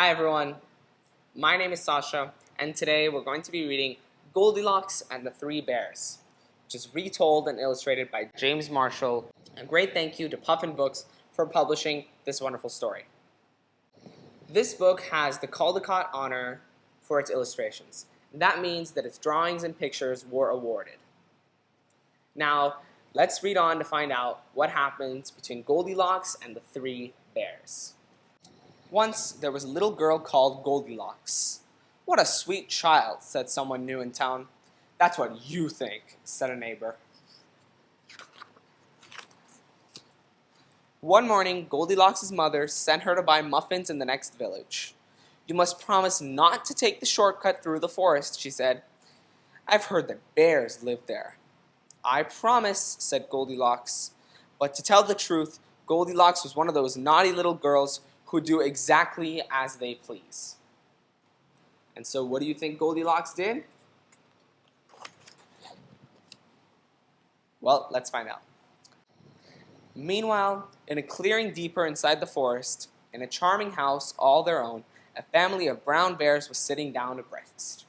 Hi everyone, my name is Sascha, and today we're going to be reading Goldilocks and the Three Bears, which is retold and illustrated by James Marshall. A great thank you to Puffin Books for publishing this wonderful story. This book has the Caldecott honor for its illustrations. That means that its drawings and pictures were awarded. Now, let's read on to find out what happens between Goldilocks and the Three Bears. Once there was a little girl called Goldilocks. "What a sweet child," said someone new in town. "That's what you think," said a neighbor. One morning, Goldilocks' mother sent her to buy muffins in the next village. "You must promise not to take the shortcut through the forest," she said. "I've heard that bears live there." "I promise," said Goldilocks. But to tell the truth, Goldilocks was one of those naughty little girls who do exactly as they please. And so what do you think Goldilocks did? Well, let's find out. Meanwhile, in a clearing deeper inside the forest, in a charming house all their own, a family of brown bears was sitting down to breakfast.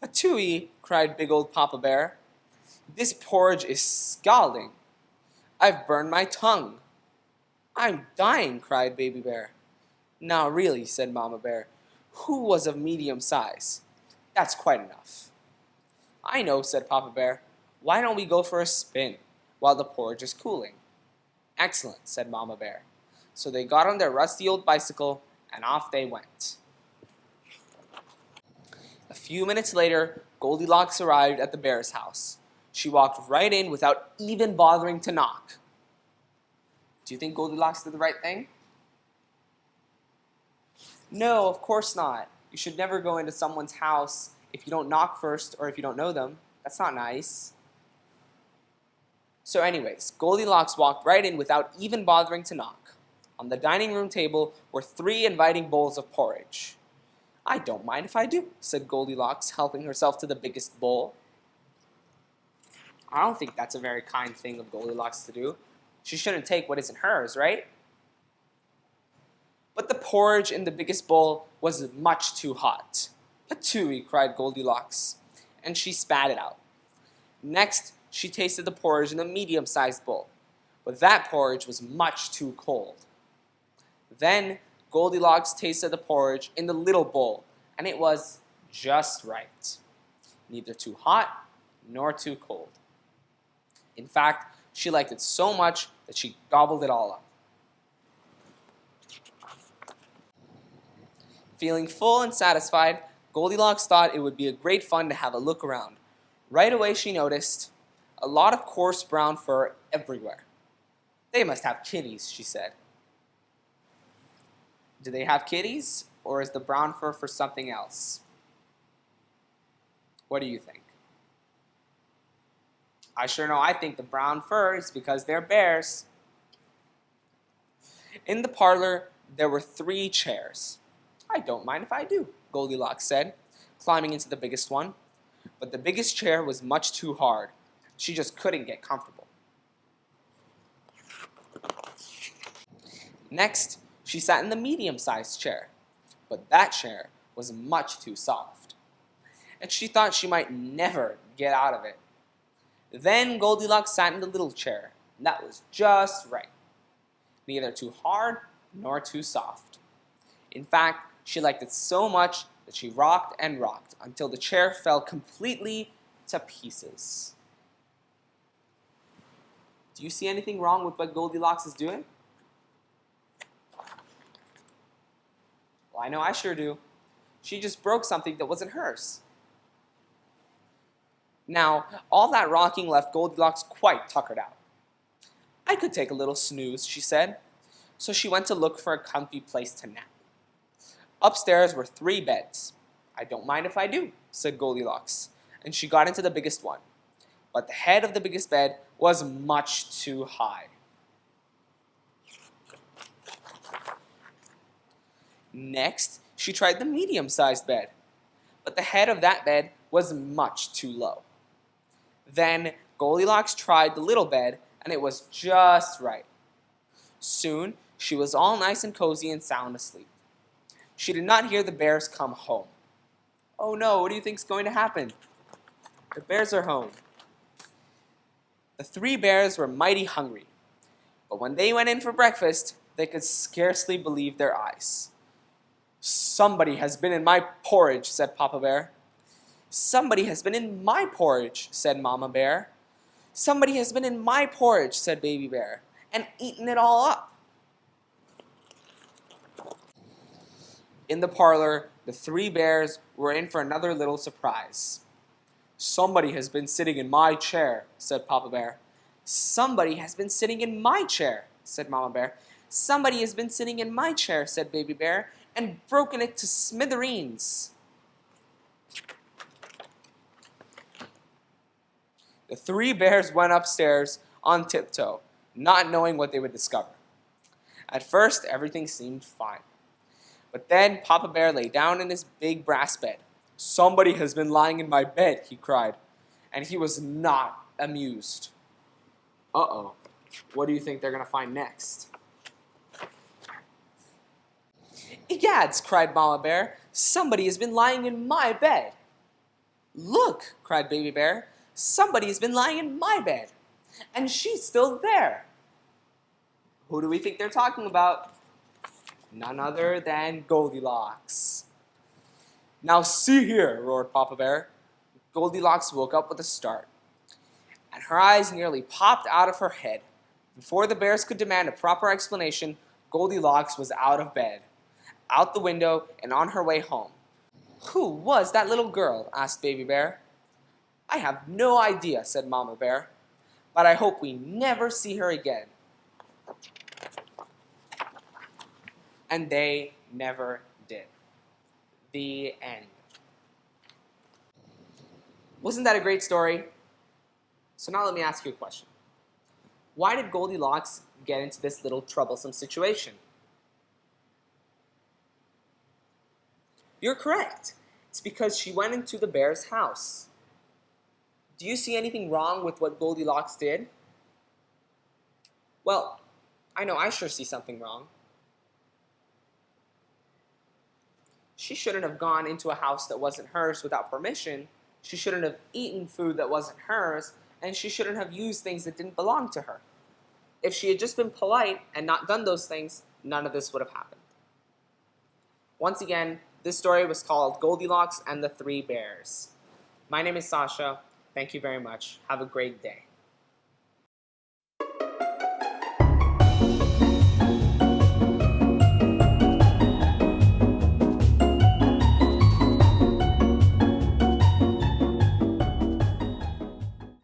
"Patooey," cried big old Papa Bear. "This porridge is scalding. I've burned my tongue." "I'm dying," cried Baby Bear. "Now really," said Mama Bear, who was of medium size. "That's quite enough." "I know," said Papa Bear. "Why don't we go for a spin while the porridge is cooling?" "Excellent," said Mama Bear. So they got on their rusty old bicycle and off they went. A few minutes later, Goldilocks arrived at the bear's house. She walked right in without even bothering to knock. Do you think Goldilocks did the right thing? No, of course not. You should never go into someone's house if you don't knock first or if you don't know them. That's not nice. So anyways, Goldilocks walked right in without even bothering to knock. On the dining room table were 3 inviting bowls of porridge. "I don't mind if I do," said Goldilocks, helping herself to the biggest bowl. I don't think that's a very kind thing of Goldilocks to do. She shouldn't take what isn't hers, right? But the porridge in the biggest bowl was much too hot. "Patooey," cried Goldilocks, and she spat it out. Next, she tasted the porridge in the medium-sized bowl, but that porridge was much too cold. Then Goldilocks tasted the porridge in the little bowl, and it was just right. Neither too hot nor too cold. In fact, she liked it so much that she gobbled it all up. Feeling full and satisfied, Goldilocks thought it would be a great fun to have a look around. Right away she noticed a lot of coarse brown fur everywhere. "They must have kitties," she said. Do they have kitties, or is the brown fur for something else? What do you think? I sure know I think the brown fur is because they're bears. In the parlor, there were 3 chairs. "I don't mind if I do," Goldilocks said, climbing into the biggest one. But the biggest chair was much too hard. She just couldn't get comfortable. Next, she sat in the medium-sized chair. But that chair was much too soft, and she thought she might never get out of it. Then Goldilocks sat in the little chair, and that was just right. Neither too hard nor too soft. In fact, she liked it so much that she rocked and rocked until the chair fell completely to pieces. Do you see anything wrong with what Goldilocks is doing? Well, I know I sure do. She just broke something that wasn't hers. Now, all that rocking left Goldilocks quite tuckered out. "I could take a little snooze," she said. So she went to look for a comfy place to nap. Upstairs were 3 beds. "I don't mind if I do," said Goldilocks, and she got into the biggest one. But the head of the biggest bed was much too high. Next, she tried the medium-sized bed, but the head of that bed was much too low. Then Goldilocks tried the little bed, and it was just right. Soon, she was all nice and cozy and sound asleep. She did not hear the bears come home. Oh no, what do you think's going to happen? The bears are home. The three bears were mighty hungry, but when they went in for breakfast, they could scarcely believe their eyes. "Somebody has been in my porridge," said Papa Bear. "Somebody has been in my porridge," said Mama Bear. "Somebody has been in my porridge," said Baby Bear, "and eaten it all up." In the parlor, the three bears were in for another little surprise. "Somebody has been sitting in my chair," said Papa Bear. "Somebody has been sitting in my chair," said Mama Bear. "Somebody has been sitting in my chair," said Baby Bear, "and broken it to smithereens." The three bears went upstairs on tiptoe, not knowing what they would discover. At first, everything seemed fine. But then Papa Bear lay down in his big brass bed. "Somebody has been lying in my bed," he cried, and he was not amused. Uh-oh, what do you think they're going to find next? "Egads," cried Mama Bear, "somebody has been lying in my bed." "Look," cried Baby Bear, "somebody has been lying in my bed, and she's still there." Who do we think they're talking about? None other than Goldilocks. "Now see here," roared Papa Bear. Goldilocks woke up with a start, and her eyes nearly popped out of her head. Before the bears could demand a proper explanation, Goldilocks was out of bed, out the window, and on her way home. "Who was that little girl?" asked Baby Bear. "I have no idea," said Mama Bear, "but I hope we never see her again." And they never did. The end. Wasn't that a great story? So now let me ask you a question. Why did Goldilocks get into this little troublesome situation? You're correct. It's because she went into the bear's house. Do you see anything wrong with what Goldilocks did? Well, I know I sure see something wrong. She shouldn't have gone into a house that wasn't hers without permission. She shouldn't have eaten food that wasn't hers, and she shouldn't have used things that didn't belong to her. If she had just been polite and not done those things, none of this would have happened. Once again, this story was called Goldilocks and the Three Bears. My name is Sascha. Thank you very much. Have a great day.